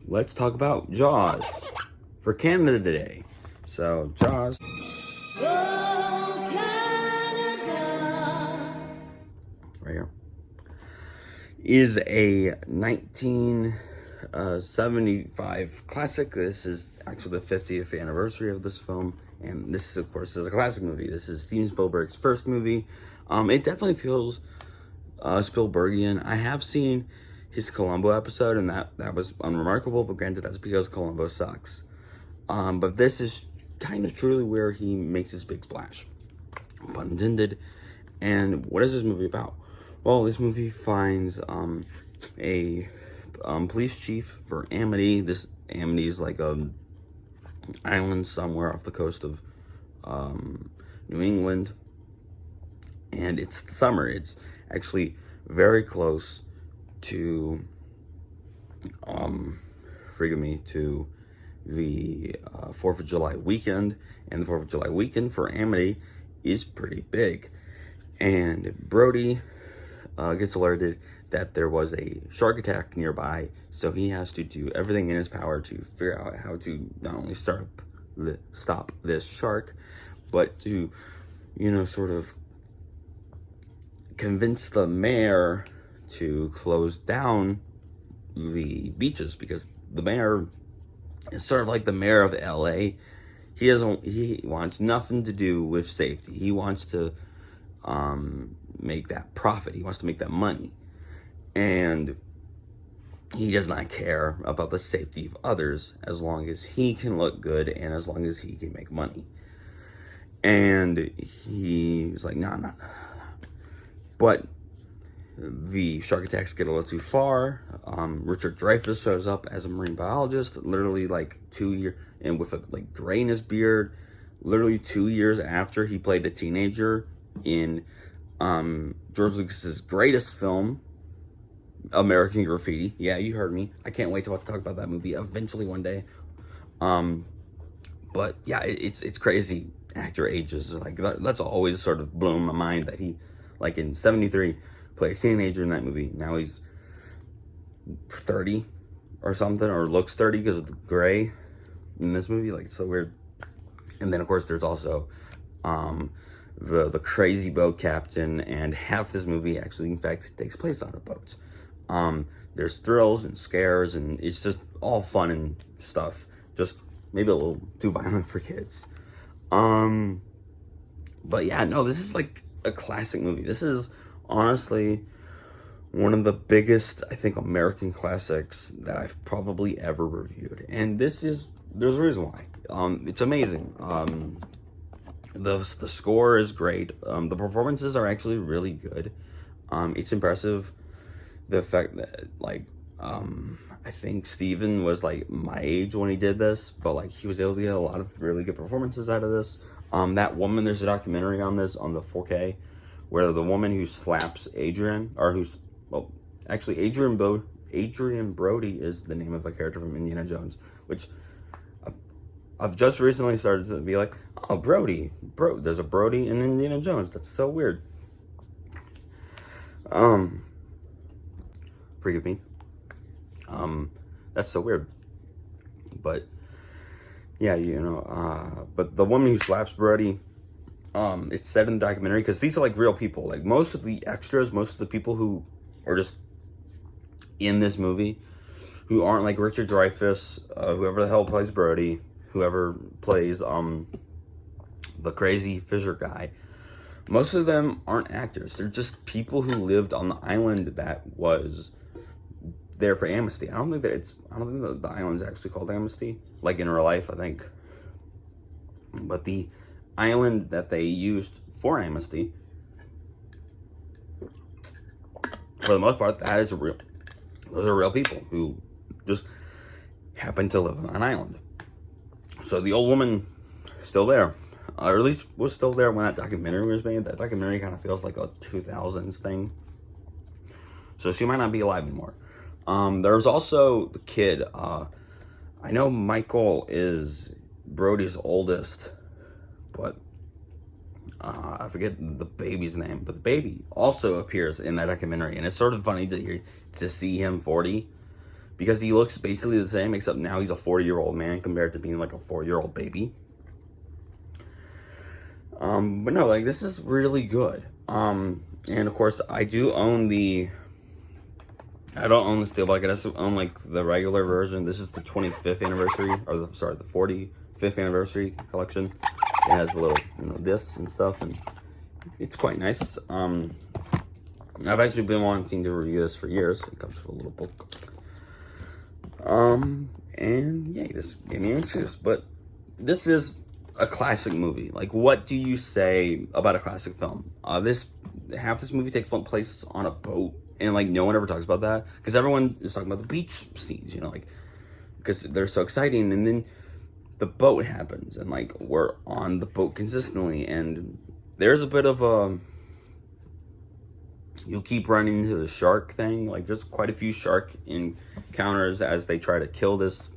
let's talk about Jaws for Canada today. So, Jaws. Oh, Canada. Right here. Is a 1975 classic. This is actually the 50th anniversary of this film. And this, of course, is a classic movie. This is Steven Spielberg's first movie. It definitely feels Spielbergian. I have seen his Columbo episode, and that was unremarkable, but granted, that's because Columbo sucks. But this is kind of truly where he makes his big splash, pun intended. And what is this movie about? Well, this movie finds a police chief for Amity. This Amity is like a island somewhere off the coast of New England, and it's summer. It's actually very close to to the 4th of July weekend, and the 4th of July weekend for Amity is pretty big. And Brody gets alerted that there was a shark attack nearby, so he has to do everything in his power to figure out how to not only stop this shark, but to, sort of convince the mayor to close down the beaches, because the mayor is sort of like the mayor of LA. He wants nothing to do with safety. He wants to make that profit. He wants to make that money. And he does not care about the safety of others as long as he can look good and as long as he can make money. And he was like, no. But the shark attacks get a little too far. Richard Dreyfuss shows up as a marine biologist, literally like 2 years, and with a gray in his beard, literally 2 years after he played a teenager in George Lucas's greatest film, American Graffiti. Yeah, you heard me. I can't wait to talk about that movie eventually one day. But yeah, it's crazy. Actor ages, that's always sort of blown my mind that he, in 73, played a teenager in that movie. Now he's 30 or something, or looks 30 because of the gray in this movie. It's so weird. And then, of course, there's also the crazy boat captain, and half this movie actually, in fact, takes place on a boat. There's thrills and scares, and it's just all fun and stuff. Just maybe a little too violent for kids. But yeah, no, this is like a classic movie. This is honestly one of the biggest, I think, American classics that I've probably ever reviewed. And there's a reason why. It's amazing. The score is great. The performances are actually really good. It's impressive the fact that I think Steven was my age when he did this, but he was able to get a lot of really good performances out of this. That woman, there's a documentary on this on the 4K where the woman who slaps Adrian, Adrian Brody is the name of a character from Indiana Jones, which I've just recently started to be like, oh, Brody, there's a Brody in Indiana Jones. That's so weird. Forgive me. That's so weird. But yeah, but the woman who slaps Brody, it's said in the documentary, because these are real people. Most of the extras, most of the people who are just in this movie, who aren't Richard Dreyfuss, whoever the hell plays Brody, whoever plays the crazy Fisher guy, most of them aren't actors. They're just people who lived on the island that was there for Amnesty. I don't think that the island's actually called Amnesty, in real life, I think. But the island that they used for Amnesty, for the most part, those are real people who just happen to live on an island. So the old woman is still there, or at least was still there when that documentary was made. That documentary kind of feels like a 2000s thing, so she might not be alive anymore. There's also the kid. I know Michael is Brody's oldest, but I forget the baby's name. But the baby also appears in that documentary, and it's sort of funny to see him 40, because he looks basically the same, except now he's a 40-year-old man compared to being like a 4-year-old baby. But no, like, this is really good. And of course, I don't own the Steelbook. I just own like the regular version. This is the 25th anniversary, or the 45th anniversary collection. It has a little, discs and stuff, and it's quite nice. I've actually been wanting to review this for years. It comes with a little book. And yeah, this gave me an excuse. But this is a classic movie. Like, what do you say about a classic film? Half this movie takes place on a boat, and like no one ever talks about that because everyone is talking about the beach scenes, like because they're so exciting, and then the boat happens, and like we're on the boat consistently, and there's a bit of a you'll keep running into the shark thing. Like, there's quite a few shark encounters as they try to kill as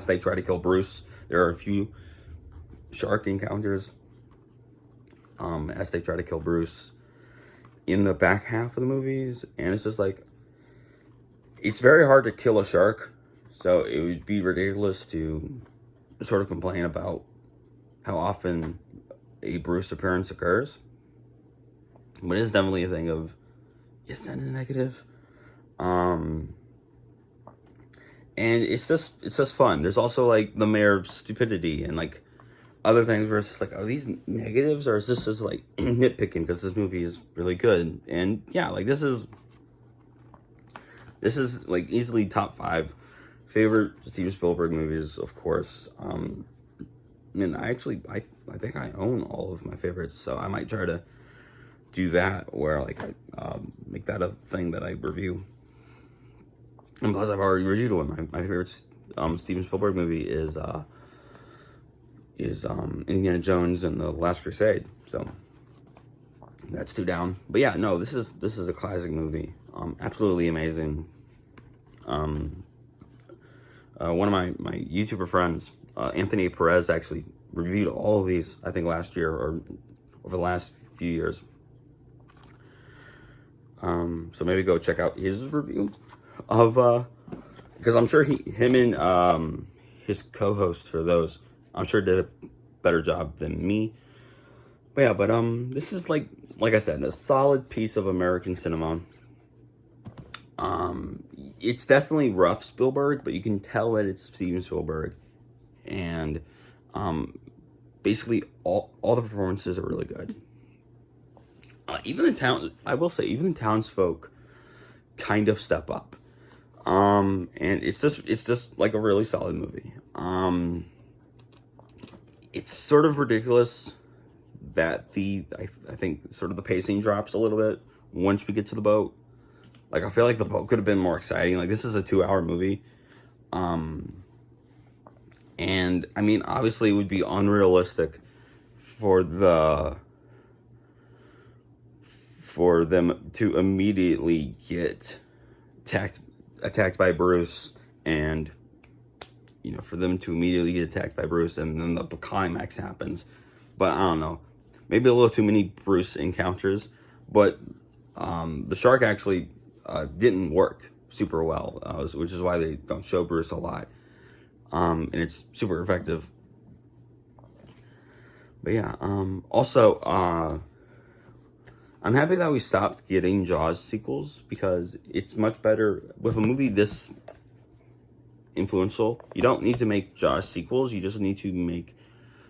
they try to kill Bruce. There are a few shark encounters as they try to kill Bruce in the back half of the movies, and it's just like, it's very hard to kill a shark, so it would be ridiculous to sort of complain about how often a Bruce appearance occurs. But it's definitely a thing of, is that a negative? And it's just fun. There's also like the mayor's stupidity and like other things where it's just like, are these negatives, or is this just like nitpicking because this movie is really good? And yeah, like this is like easily top 5 favorite Steven Spielberg movies, of course. And I think I own all of my favorites, so I might try to do that where like I make that a thing that I review. And plus, I've already reviewed one. My favorite Steven Spielberg movie is Indiana Jones and the Last Crusade. So that's 2 down. But yeah, no, this is a classic movie. Absolutely amazing. One of my YouTuber friends, Anthony Perez, actually reviewed all of these, I think last year or over the last few years. So maybe go check out his review of, because I'm sure him and his co-host for those, I'm sure did a better job than me. But yeah, this is like I said, a solid piece of American cinema. It's definitely rough Spielberg, but you can tell that it's Steven Spielberg, and basically all the performances are really good. Even the townsfolk kind of step up. And it's just like a really solid movie. It's sort of ridiculous that I think sort of the pacing drops a little bit once we get to the boat. Like, I feel like the boat could have been more exciting. Like, this is a 2-hour movie. And I mean, obviously it would be unrealistic for them to immediately get attacked by Bruce, and for them to immediately get attacked by Bruce, and then the climax happens. But I don't know, maybe a little too many Bruce encounters. But the shark actually didn't work super well, which is why they don't show Bruce a lot. And it's super effective. But yeah, also, I'm happy that we stopped getting Jaws sequels, because it's much better with a movie this influential. You don't need to make Jaws sequels. You just need to make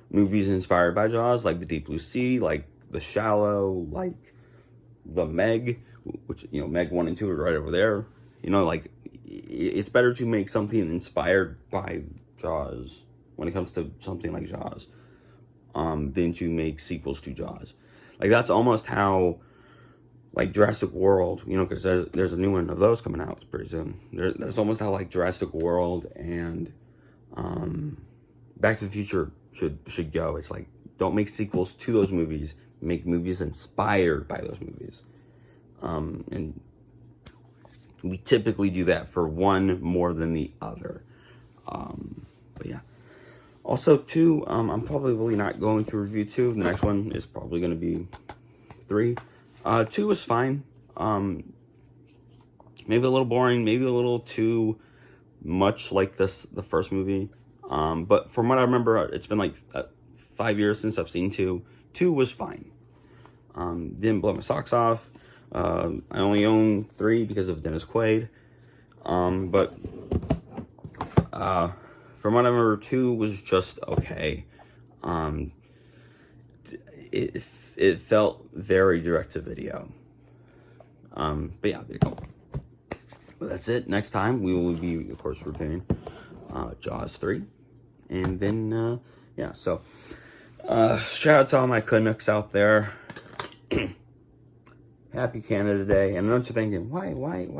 movies inspired by Jaws, like The Deep Blue Sea, like The Shallow, like The Meg, which, Meg 1 and 2 are right over there. Like, it's better to make something inspired by Jaws when it comes to something like Jaws, than to make sequels to Jaws. Like, that's almost how, like, Jurassic World, because there's a new one of those coming out pretty soon. That's almost how, like, Jurassic World and Back to the Future should go. It's like, don't make sequels to those movies. Make movies inspired by those movies. And we typically do that for one more than the other. But yeah. Also, 2, I'm probably not going to review 2. The next one is probably going to be 3. 2 was fine. maybe a little boring, maybe a little too much like the first movie. But from what I remember, it's been like 5 years since I've seen 2. 2 was fine. Didn't blow my socks off. I only own 3 because of Dennis Quaid. But from what I remember, 2 was just okay. It felt very direct to video. But yeah, there you go. But that's it. Next time we will be, of course, reviewing Jaws 3. And then, yeah, so shout out to all my Canucks out there. Happy Canada Day. And I know what you're thinking, why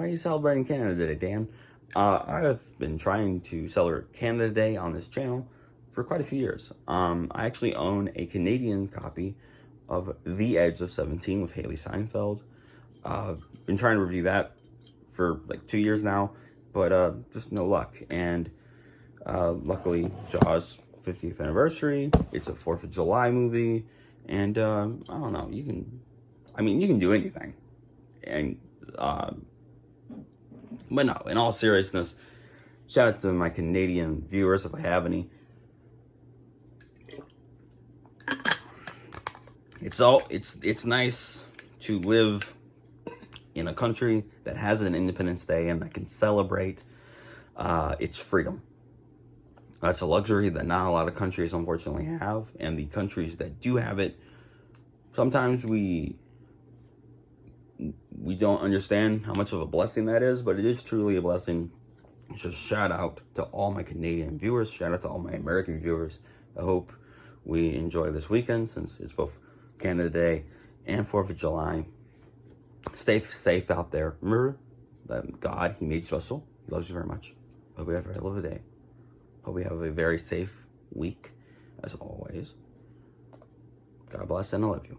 are you celebrating Canada Day, Dan? I have been trying to celebrate Canada Day on this channel for quite a few years. I actually own a Canadian copy of The Edge of 17 with Haley Steinfeld. Been trying to review that for like 2 years now, but just no luck. And luckily, Jaws 50th anniversary. It's a 4th of July movie, and I don't know. You can do anything. And but no, in all seriousness, shout out to my Canadian viewers if I have any. It's nice to live in a country that has an Independence Day and that can celebrate its freedom. That's a luxury that not a lot of countries unfortunately have, and the countries that do have it, sometimes we don't understand how much of a blessing that is, but it is truly a blessing. Just shout out to all my Canadian viewers, shout out to all my American viewers. I hope we enjoy this weekend since it's both Canada Day and 4th of July. Stay safe out there. Remember that God, He made you special. He loves you very much. Hope you have a very lovely day. Hope we have a very safe week, as always. God bless and I love you.